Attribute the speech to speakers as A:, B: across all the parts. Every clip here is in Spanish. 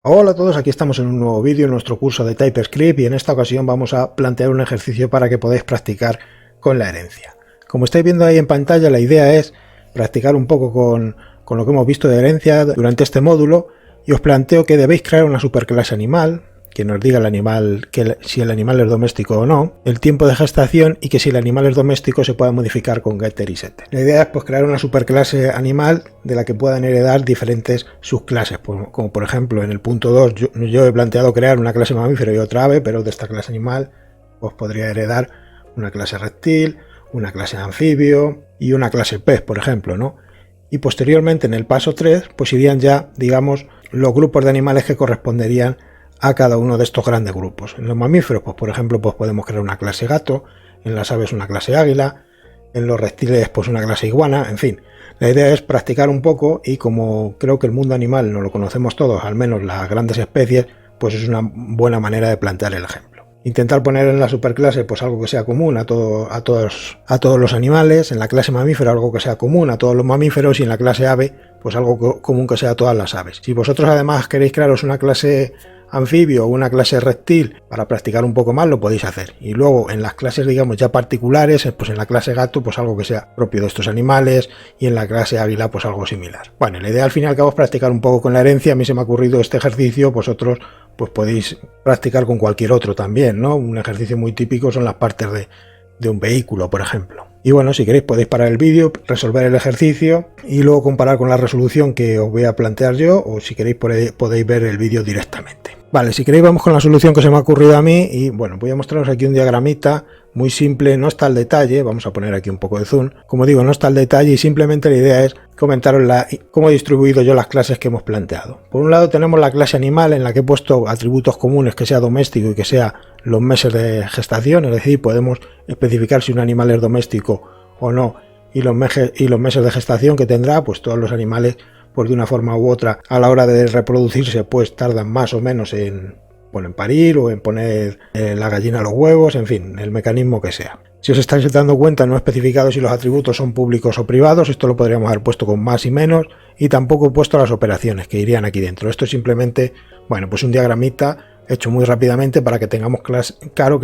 A: Hola a todos, aquí estamos en un nuevo vídeo en nuestro curso de TypeScript y en esta ocasión vamos a plantear un ejercicio para que podáis practicar con la herencia. Como estáis viendo ahí en pantalla, la idea es practicar un poco con lo que hemos visto de herencia durante este módulo y os planteo que debéis crear una superclase animal que nos diga el animal si el animal es doméstico o no, el tiempo de gestación y que si el animal es doméstico se pueda modificar con getter y setter. La idea es pues crear una superclase animal de la que puedan heredar diferentes subclases, como por ejemplo en el punto 2 yo he planteado crear una clase mamífero y otra ave, pero de esta clase animal pues podría heredar una clase reptil, una clase anfibio y una clase pez, por ejemplo, ¿no? Y posteriormente en el paso 3 pues irían ya, digamos, los grupos de animales que corresponderían a cada uno de estos grandes grupos. En los mamíferos, pues por ejemplo, pues podemos crear una clase gato, en las aves una clase águila, en los reptiles pues una clase iguana, en fin. La idea es practicar un poco y como creo que el mundo animal no lo conocemos todos, al menos las grandes especies, pues es una buena manera de plantear el ejemplo. Intentar poner en la superclase pues algo que sea común a todos los animales, en la clase mamífero algo que sea común a todos los mamíferos y en la clase ave pues algo común que sea a todas las aves. Si vosotros además queréis crearos una clase anfibio o una clase reptil para practicar un poco más, lo podéis hacer. Y luego en las clases, digamos, ya particulares, pues en la clase gato, pues algo que sea propio de estos animales y en la clase águila, pues algo similar. Bueno, la idea al fin y al cabo es practicar un poco con la herencia. A mí se me ha ocurrido este ejercicio, vosotros pues podéis practicar con cualquier otro también, ¿no? Un ejercicio muy típico son las partes de un vehículo, por ejemplo. Y bueno, si queréis podéis parar el vídeo, resolver el ejercicio y luego comparar con la resolución que os voy a plantear yo, o si queréis podéis ver el vídeo directamente. Vale, si queréis vamos con la solución que se me ha ocurrido a mí y bueno, voy a mostraros aquí un diagramita muy simple, no está al detalle, vamos a poner aquí un poco de zoom, como digo, no está al detalle y simplemente la idea es comentaros cómo he distribuido yo las clases que hemos planteado. Por un lado tenemos la clase animal en la que he puesto atributos comunes que sea doméstico y que sea los meses de gestación, es decir, podemos especificar si un animal es doméstico o no y los meses de gestación que tendrá, pues todos los animales pues de una forma u otra a la hora de reproducirse pues tardan más o menos en parir o en poner la gallina a los huevos, en fin, el mecanismo que sea. Si os estáis dando cuenta no he especificado si los atributos son públicos o privados, esto lo podríamos haber puesto con más y menos y tampoco he puesto las operaciones que irían aquí dentro. Esto es simplemente, bueno, pues un diagramita hecho muy rápidamente para que tengamos claro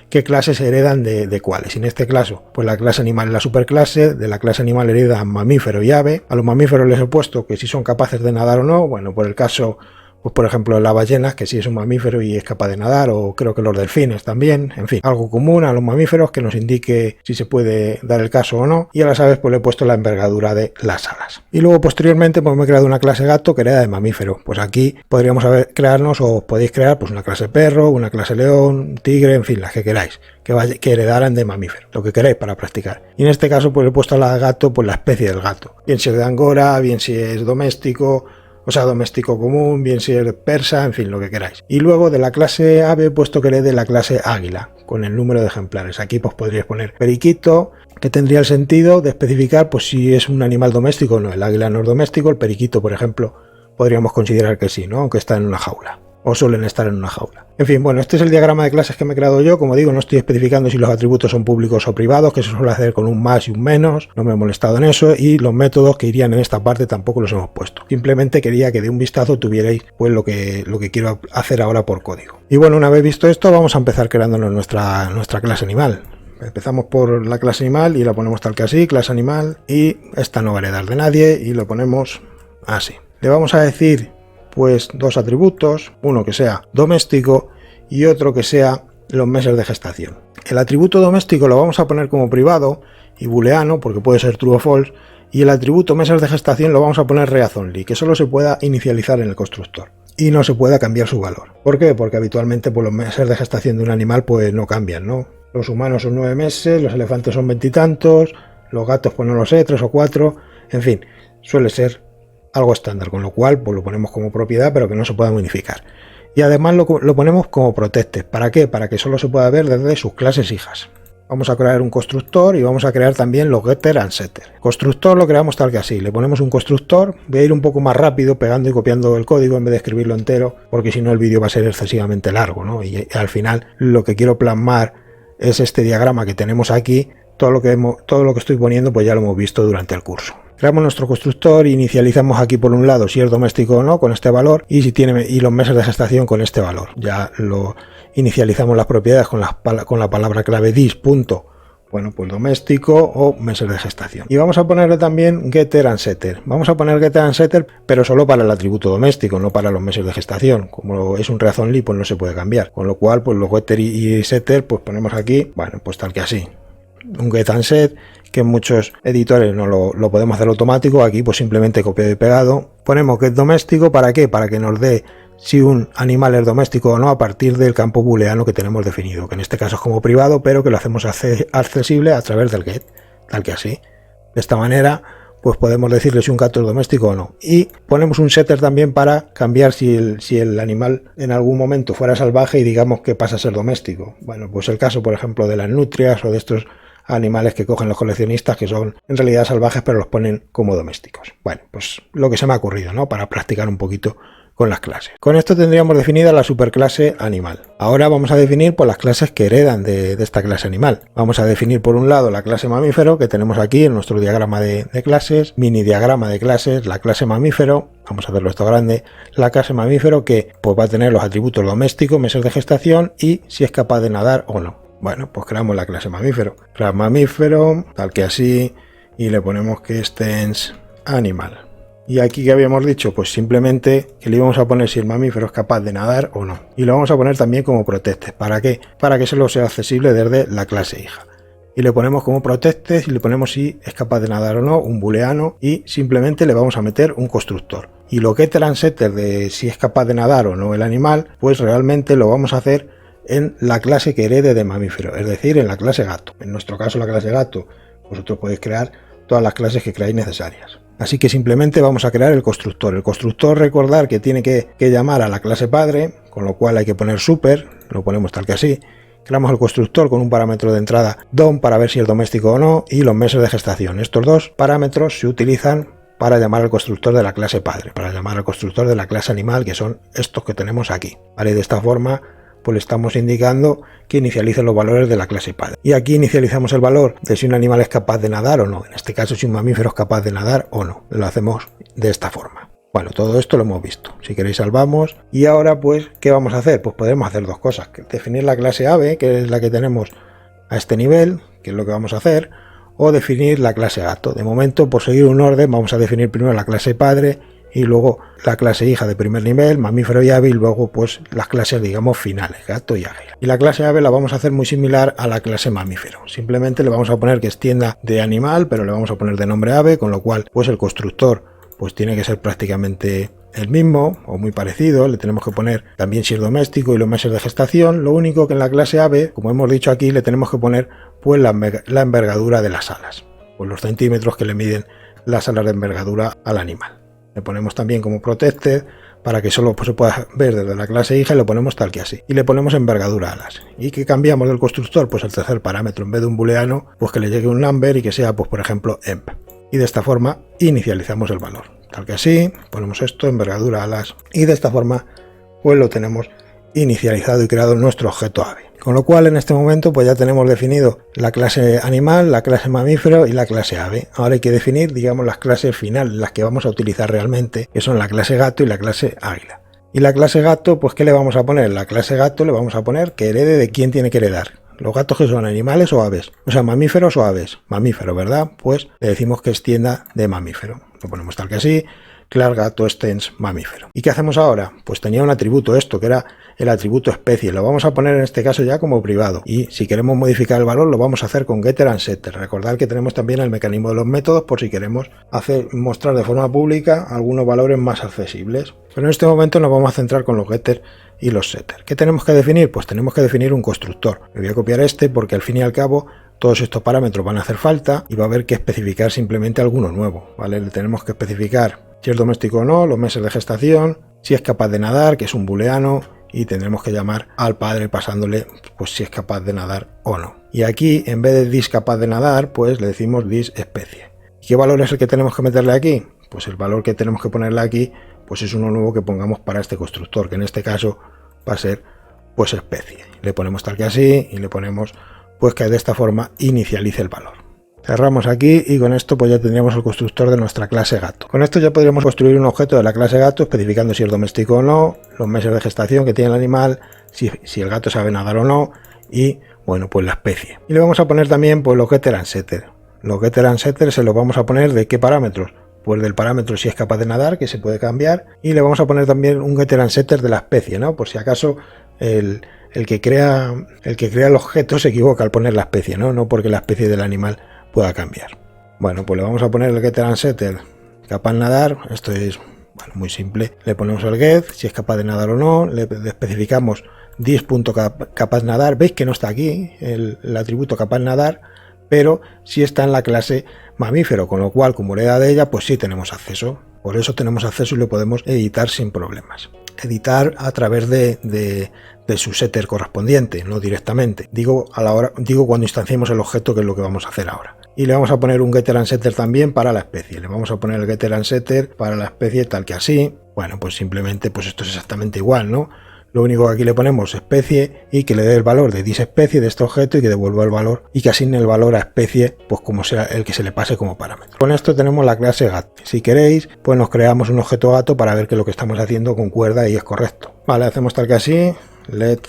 A: qué clases heredan de cuáles. En este caso, pues la clase animal es la superclase, de la clase animal heredan mamífero y ave. A los mamíferos les he puesto que si son capaces de nadar o no, bueno, por el caso, pues por ejemplo las ballenas, que si es un mamífero y es capaz de nadar, o creo que los delfines también, en fin, algo común a los mamíferos que nos indique si se puede dar el caso o no, y a las aves pues le he puesto la envergadura de las alas. Y luego posteriormente pues me he creado una clase gato que hereda de mamífero, pues aquí podríamos crearnos o podéis crear pues una clase perro, una clase león, tigre, en fin, las que queráis, que heredaran de mamífero, lo que queráis para practicar. Y en este caso pues he puesto a la gato pues la especie del gato, bien si es de Angora, bien si es doméstico, o sea, doméstico común, bien si es persa, en fin, lo que queráis. Y luego de la clase ave he puesto que herede de la clase águila, con el número de ejemplares. Aquí pues podríais poner periquito, que tendría el sentido de especificar pues si es un animal doméstico o no. El águila no es doméstico, el periquito, por ejemplo, podríamos considerar que sí, ¿no? Aunque está en una jaula, o suelen estar en una jaula. En fin, bueno, este es el diagrama de clases que me he creado yo. Como digo, no estoy especificando si los atributos son públicos o privados, que se suele hacer con un más y un menos, no me he molestado en eso, y los métodos que irían en esta parte tampoco los hemos puesto. Simplemente quería que de un vistazo tuvierais pues lo que quiero hacer ahora por código. Y bueno, una vez visto esto, vamos a empezar creándonos nuestra clase animal. Empezamos por la clase animal y la ponemos tal que así, clase animal, y esta no va a heredar de nadie y lo ponemos así. Le vamos a decir pues dos atributos, uno que sea doméstico y otro que sea los meses de gestación. El atributo doméstico lo vamos a poner como privado y booleano porque puede ser true o false, y el atributo meses de gestación lo vamos a poner read only, que solo se pueda inicializar en el constructor y no se pueda cambiar su valor. ¿Por qué? Porque habitualmente pues, los meses de gestación de un animal pues no cambian, ¿no? Los humanos son 9 meses, los elefantes son 20 y tantos, los gatos pues no lo sé, 3 o 4, en fin, suele ser algo estándar, con lo cual pues lo ponemos como propiedad pero que no se pueda modificar. Y además lo ponemos como protected. ¿Para qué? Para que solo se pueda ver desde sus clases hijas. Vamos a crear un constructor y vamos a crear también los getter and setter. Constructor lo creamos tal que así, le ponemos un constructor. Voy a ir un poco más rápido pegando y copiando el código en vez de escribirlo entero, porque si no el vídeo va a ser excesivamente largo, ¿no? Y al final lo que quiero plasmar es este diagrama que tenemos aquí. Todo lo que estoy poniendo pues ya lo hemos visto durante el curso. Creamos nuestro constructor e inicializamos aquí por un lado si es doméstico o no con este valor y si tiene y los meses de gestación con este valor. Ya lo inicializamos las propiedades con la palabra clave dis. Bueno, pues doméstico o meses de gestación. Y vamos a ponerle también getter and setter. Vamos a poner getter and setter, pero solo para el atributo doméstico, no para los meses de gestación. Como es un reason ly, pues no se puede cambiar. Con lo cual, pues los getter y setter, pues ponemos aquí, bueno, pues tal que así. Un get and set, que en muchos editores no lo podemos hacer automático. Aquí, pues simplemente copiado y pegado. Ponemos get doméstico, ¿para qué? Para que nos dé si un animal es doméstico o no a partir del campo booleano que tenemos definido, que en este caso es como privado, pero que lo hacemos accesible a través del get, tal que así. De esta manera, pues podemos decirle si un gato es doméstico o no. Y ponemos un setter también para cambiar si el animal en algún momento fuera salvaje y digamos que pasa a ser doméstico. Bueno, pues el caso, por ejemplo, de las nutrias o de estos animales que cogen los coleccionistas que son en realidad salvajes pero los ponen como domésticos. Bueno, pues lo que se me ha ocurrido, ¿no? Para practicar un poquito con las clases. Con esto tendríamos definida la superclase animal. Ahora vamos a definir pues, las clases que heredan de esta clase animal. Vamos a definir por un lado la clase mamífero que tenemos aquí en nuestro diagrama de clases, mini diagrama de clases, la clase mamífero. Vamos a hacerlo esto grande. La clase mamífero que pues, va a tener los atributos domésticos, meses de gestación y si es capaz de nadar o no. Bueno, pues creamos la clase mamífero. Clase mamífero, tal que así, y le ponemos que extends animal. Y aquí que habíamos dicho, pues simplemente que le íbamos a poner si el mamífero es capaz de nadar o no. Y lo vamos a poner también como protected. ¿Para qué? Para que solo sea accesible desde la clase hija. Y le ponemos como protected y le ponemos si es capaz de nadar o no, un booleano, y simplemente le vamos a meter un constructor. Y lo que getter and setter de si es capaz de nadar o no el animal, pues realmente lo vamos a hacer en la clase que herede de mamífero, es decir, en la clase gato. En nuestro caso la clase gato, vosotros podéis crear todas las clases que creáis necesarias. Así que simplemente vamos a crear el constructor. El constructor, recordar que tiene que llamar a la clase padre, con lo cual hay que poner super, lo ponemos tal que así. Creamos el constructor con un parámetro de entrada dom para ver si es doméstico o no y los meses de gestación. Estos dos parámetros se utilizan para llamar al constructor de la clase padre, para llamar al constructor de la clase animal, que son estos que tenemos aquí. ¿Vale? De esta forma pues le estamos indicando que inicialice los valores de la clase padre. Y aquí inicializamos el valor de si un animal es capaz de nadar o no. En este caso, si un mamífero es capaz de nadar o no. Lo hacemos de esta forma. Bueno, todo esto lo hemos visto. Si queréis salvamos. Y ahora, pues, ¿qué vamos a hacer? Pues podemos hacer dos cosas. Definir la clase ave, que es la que tenemos a este nivel, que es lo que vamos a hacer, o definir la clase gato. De momento, por seguir un orden, vamos a definir primero la clase padre y luego la clase hija de primer nivel, mamífero y ave, y luego pues las clases digamos finales, gato y águila. Y la clase ave la vamos a hacer muy similar a la clase mamífero. Simplemente le vamos a poner que extienda de animal, pero le vamos a poner de nombre ave, con lo cual pues el constructor pues tiene que ser prácticamente el mismo o muy parecido. Le tenemos que poner también si es doméstico y los meses de gestación. Lo único que en la clase ave, como hemos dicho aquí, le tenemos que poner pues la envergadura de las alas, pues los centímetros que le miden las alas de envergadura al animal. Le ponemos también como protected para que solo se pueda ver desde la clase hija y lo ponemos tal que así. Y le ponemos envergadura alas. ¿Y que cambiamos del constructor? Pues el tercer parámetro, en vez de un booleano, pues que le llegue un number y que sea, pues por ejemplo, emp. Y de esta forma inicializamos el valor. Tal que así, ponemos esto, envergadura alas. Y de esta forma, pues lo tenemos inicializado y creado nuestro objeto ave. Con lo cual en este momento pues ya tenemos definido la clase animal, la clase mamífero y la clase ave. Ahora hay que definir digamos las clases finales, las que vamos a utilizar realmente, que son la clase gato y la clase águila. Y la clase gato, pues ¿qué le vamos a poner? La clase gato le vamos a poner que herede de quién tiene que heredar. Los gatos que son animales o aves, o sea mamíferos o aves. Mamífero, ¿verdad? Pues le decimos que extienda de mamífero. Lo ponemos tal que así. Clar gato extends mamífero. ¿Y qué hacemos ahora? Pues tenía un atributo esto, que era el atributo especie. Lo vamos a poner en este caso ya como privado. Y si queremos modificar el valor, lo vamos a hacer con getter and setter. Recordad que tenemos también el mecanismo de los métodos por si queremos mostrar de forma pública algunos valores más accesibles. Pero en este momento nos vamos a centrar con los getter y los setter. ¿Qué tenemos que definir? Pues tenemos que definir un constructor. Me voy a copiar este porque al fin y al cabo todos estos parámetros van a hacer falta y va a haber que especificar simplemente alguno nuevo, ¿vale? Le tenemos que especificar si es doméstico o no, los meses de gestación, si es capaz de nadar, que es un booleano, y tendremos que llamar al padre pasándole pues si es capaz de nadar o no. Y aquí en vez de dis capaz de nadar, pues le decimos dis especie. ¿Y qué valor es el que tenemos que meterle aquí? Pues el valor que tenemos que ponerle aquí pues es uno nuevo que pongamos para este constructor, que en este caso va a ser pues especie. Le ponemos tal que así y le ponemos pues que de esta forma inicialice el valor. Cerramos aquí y con esto pues ya tendríamos el constructor de nuestra clase gato. Con esto ya podríamos construir un objeto de la clase gato especificando si es doméstico o no, los meses de gestación que tiene el animal, si el gato sabe nadar o no y bueno, pues la especie. Y le vamos a poner también pues los getter and setter. Los getter and setter se los vamos a poner ¿de qué parámetros? Pues del parámetro si es capaz de nadar, que se puede cambiar, y le vamos a poner también un getter and setter de la especie, ¿no? Por si acaso el que crea el objeto se equivoca al poner la especie, ¿no? No porque la especie del animal pueda cambiar. Bueno, pues le vamos a poner el getter and setter capaz de nadar. Esto es bueno, muy simple. Le ponemos el get, si es capaz de nadar o no, le especificamos dis.capaz nadar. Veis que no está aquí el atributo capaz nadar, pero sí está en la clase mamífero, con lo cual como heredad de ella, pues sí tenemos acceso. Por eso tenemos acceso y lo podemos editar sin problemas. Editar a través de su setter correspondiente, no directamente. Digo cuando instanciemos el objeto, que es lo que vamos a hacer ahora. Y le vamos a poner un getter and setter también para la especie. Le vamos a poner el getter and setter para la especie tal que así. Bueno, pues simplemente pues esto es exactamente igual, ¿no? Lo único que aquí le ponemos especie y que le dé el valor de disespecie de este objeto y que devuelva el valor y que asigne el valor a especie pues como sea el que se le pase como parámetro. Con esto tenemos la clase gato. Si queréis pues nos creamos un objeto gato para ver que lo que estamos haciendo concuerda y es correcto. Vale, hacemos tal que así, let,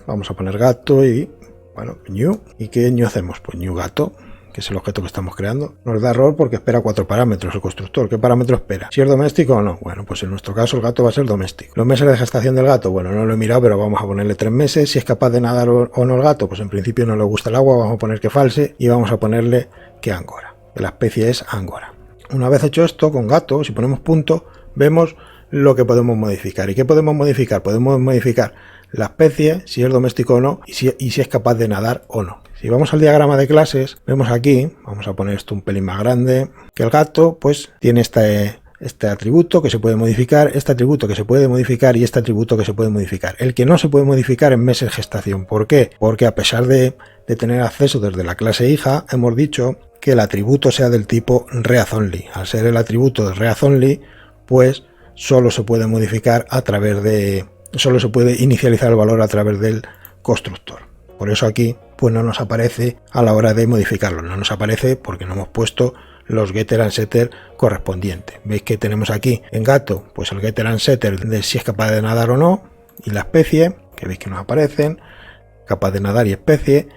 A: vamos a poner gato y bueno, new. ¿Y qué new hacemos? Pues new gato, que es el objeto que estamos creando. Nos da error porque espera 4 parámetros el constructor. ¿Qué parámetro espera? ¿Si es doméstico o no? Bueno, pues en nuestro caso el gato va a ser doméstico. Los meses de gestación del gato, bueno, no lo he mirado, pero vamos a ponerle 3 meses. Si es capaz de nadar o no el gato, pues en principio no le gusta el agua, vamos a poner que false y vamos a ponerle que Angora, que la especie es Angora. Una vez hecho esto, con gato, si ponemos punto, vemos lo que podemos modificar. ¿Y qué podemos modificar? Podemos modificar la especie, si es doméstico o no, y si es capaz de nadar o no. Si vamos al diagrama de clases, vemos aquí, vamos a poner esto un pelín más grande, que el gato pues tiene este atributo que se puede modificar, este atributo que se puede modificar y este atributo que se puede modificar. El que no se puede modificar en meses de gestación. ¿Por qué? Porque a pesar de tener acceso desde la clase hija, hemos dicho que el atributo sea del tipo read-only. Al ser el atributo de read-only, pues solo se puede modificar a través de... solo se puede inicializar el valor a través del constructor. Por eso aquí pues no nos aparece a la hora de modificarlo. No nos aparece porque no hemos puesto los getter and setter correspondientes. Veis que tenemos aquí en gato pues el getter and setter de si es capaz de nadar o no y la especie, que veis que nos aparecen, capaz de nadar y especie.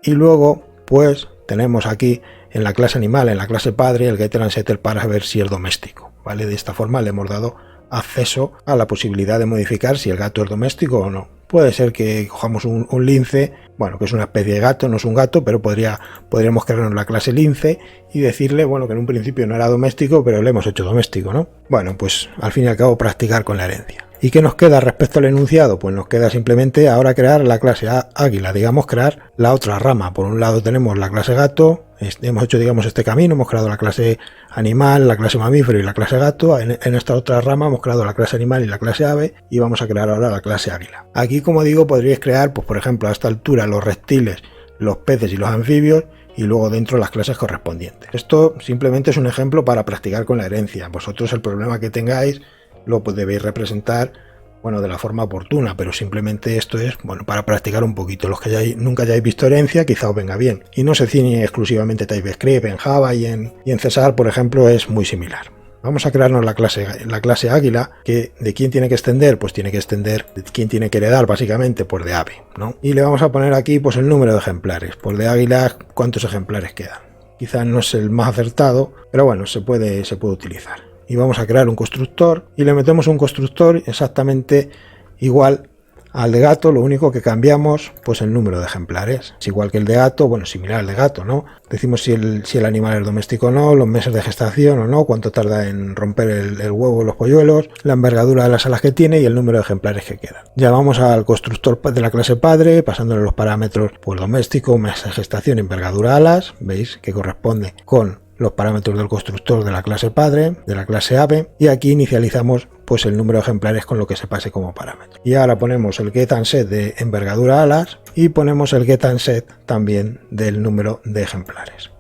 A: Y luego pues tenemos aquí en la clase animal, en la clase padre, el getter and setter para ver si es doméstico. ¿Vale? De esta forma le hemos dado acceso a la posibilidad de modificar si el gato es doméstico o no. Puede ser que cojamos un lince, bueno, que es una especie de gato, no es un gato, pero podríamos crearnos la clase lince y decirle, bueno, que en un principio no era doméstico, pero le hemos hecho doméstico, ¿no? Bueno, pues al fin y al cabo practicar con la herencia. ¿Y qué nos queda respecto al enunciado? Pues nos queda simplemente ahora crear la clase águila, digamos, crear la otra rama. Por un lado tenemos la clase gato, hemos hecho, digamos, este camino, hemos creado la clase animal, la clase mamífero y la clase gato. En esta otra rama hemos creado la clase animal y la clase ave y vamos a crear ahora la clase águila. Aquí, como digo, podríais crear, pues por ejemplo, a esta altura los reptiles, los peces y los anfibios y luego dentro las clases correspondientes. Esto simplemente es un ejemplo para practicar con la herencia. Vosotros el problema que tengáis lo debéis representar, bueno, de la forma oportuna, pero simplemente esto es, bueno, para practicar un poquito. Los que nunca hayáis visto herencia, quizá os venga bien. Y no se ciñe exclusivamente TypeScript, en Java y en César, por ejemplo, es muy similar. Vamos a crearnos la clase águila, que de quién tiene que extender, pues tiene que extender, de quién tiene que heredar, básicamente, pues de ave, ¿no? Y le vamos a poner aquí, pues el número de ejemplares, pues de águila, cuántos ejemplares quedan. Quizás no es el más acertado, pero bueno, se puede utilizar. Y vamos a crear un constructor y le metemos un constructor exactamente igual al de gato, lo único que cambiamos pues el número de ejemplares. Es igual que el de gato, bueno, similar al de gato, ¿no? Decimos si el animal es doméstico o no, los meses de gestación o no, cuánto tarda en romper el huevo o los polluelos, la envergadura de las alas que tiene y el número de ejemplares que quedan. Llamamos al constructor de la clase padre, pasándole los parámetros pues doméstico, meses de gestación, envergadura, alas, veis que corresponde con los parámetros del constructor de la clase padre, de la clase ave, y aquí inicializamos pues el número de ejemplares con lo que se pase como parámetro. Y ahora ponemos el get and set de envergadura alas y ponemos el get and set también del número de ejemplares.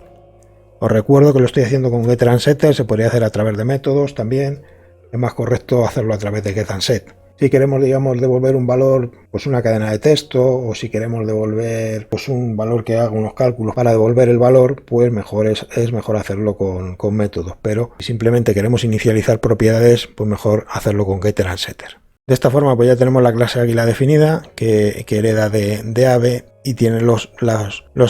A: Os recuerdo que lo estoy haciendo con getter and setter, se podría hacer a través de métodos también, es más correcto hacerlo a través de get and set. Si queremos, digamos, devolver un valor, pues una cadena de texto, o si queremos devolver pues un valor que haga unos cálculos para devolver el valor, pues mejor es mejor hacerlo con métodos. Pero si simplemente queremos inicializar propiedades, pues mejor hacerlo con getter and setter. De esta forma pues ya tenemos la clase águila definida que hereda de ave y tiene los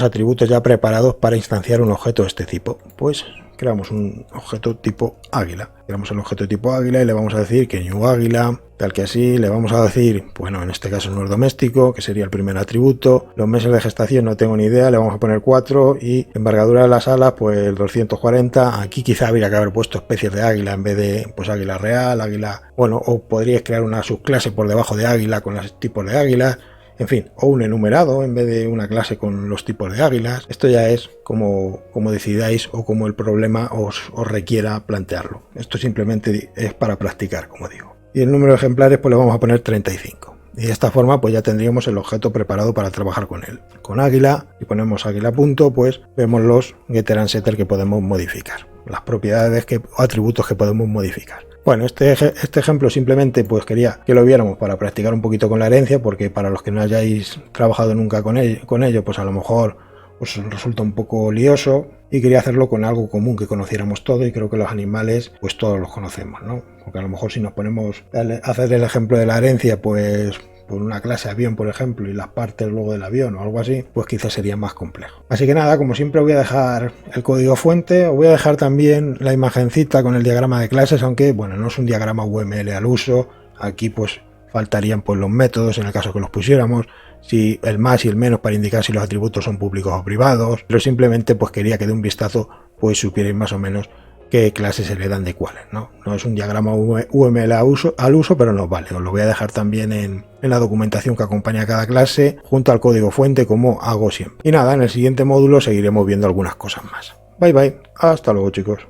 A: atributos ya preparados para instanciar un objeto de este tipo. Pues creamos un objeto tipo águila. Creamos el objeto tipo águila y le vamos a decir que new águila, tal que así. Le vamos a decir, bueno, en este caso no es doméstico, que sería el primer atributo. Los meses de gestación no tengo ni idea, le vamos a poner 4 y envergadura de las alas pues 240. Aquí quizá habría que haber puesto especies de águila en vez de pues águila real, águila, bueno, o podríais crear una subclase por debajo de águila con los tipos de águilas. En fin, o un enumerado en vez de una clase con los tipos de águilas. Esto ya es como decidáis o como el problema os requiera plantearlo. Esto simplemente es para practicar, como digo. Y el número de ejemplares pues le vamos a poner 35. Y de esta forma pues ya tendríamos el objeto preparado para trabajar con él. Con águila, y ponemos águila punto, pues vemos los getter and setter que podemos modificar. Las propiedades o atributos que podemos modificar. Bueno, este ejemplo simplemente pues quería que lo viéramos para practicar un poquito con la herencia, porque para los que no hayáis trabajado nunca con ello, pues a lo mejor os resulta un poco lioso, y quería hacerlo con algo común que conociéramos todo, y creo que los animales pues todos los conocemos, ¿no? Porque a lo mejor si nos ponemos a hacer el ejemplo de la herencia pues por una clase avión, por ejemplo, y las partes luego del avión o algo así, pues quizás sería más complejo. Así que nada, como siempre voy a dejar el código fuente, os voy a dejar también la imagencita con el diagrama de clases, aunque bueno, no es un diagrama UML al uso. Aquí pues faltarían pues los métodos en el caso que los pusiéramos, si el más y el menos para indicar si los atributos son públicos o privados, pero simplemente pues quería que de un vistazo pues supierais más o menos qué clases se le dan de cuáles, ¿no? No es un diagrama UML al uso, pero nos vale. Os lo voy a dejar también en la documentación que acompaña a cada clase, junto al código fuente, como hago siempre. Y nada, en el siguiente módulo seguiremos viendo algunas cosas más. Bye bye, hasta luego chicos.